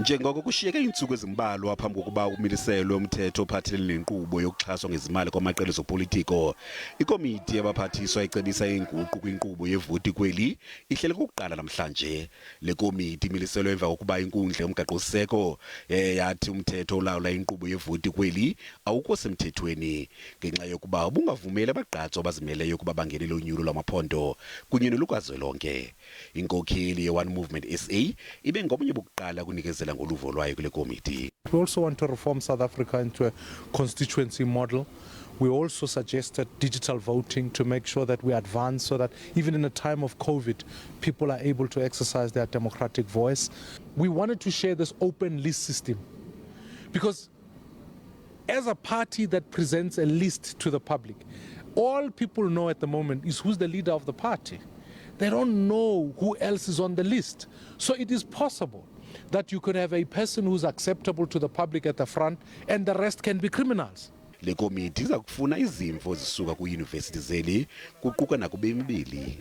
Njengoko kushiyeke iintsuku ezimbalwa phambi kokuba umiliselwe umthetho ophathelene nenkqubo yokuxhaswa ngezimali kwamaqela ezopolitiko, ikomiti yabaphathiswa icebisa iinguqu kwinkqubo yeVoti kweli ihleli kokuqala namhlanje. Le komiti imiliselwe emva kokuba inkundla yomgaqo siseko yathi umthetho olawula inkqubo yeVoti kweli awukho semthethweni ngenxa yokuba bungavumeli abagqatswa abazimeleyo ukuba bangenele unyulo lwamaphondo kunye nolukazwelonke. Inkokheli ye-One Movement SA ibe ngomnye bokuqala kunikezela ngoluvo lwayo kule komiti. We also want to reform South Africa into a constituency model. We also suggested digital voting to make sure that we advance so that even in a time of COVID, people are able to exercise their democratic voice. We wanted to share this open list system because as a party that presents a list to the public, all people know at the moment is who's the leader of the party. They don't know who else is on the list. So it is possible that you could have a person who's acceptable to the public at the front and the rest can be criminals. Le komiti iza kufuna izimvo zisuka kwiiyunivesithi zeli kuquka nakubemi beli.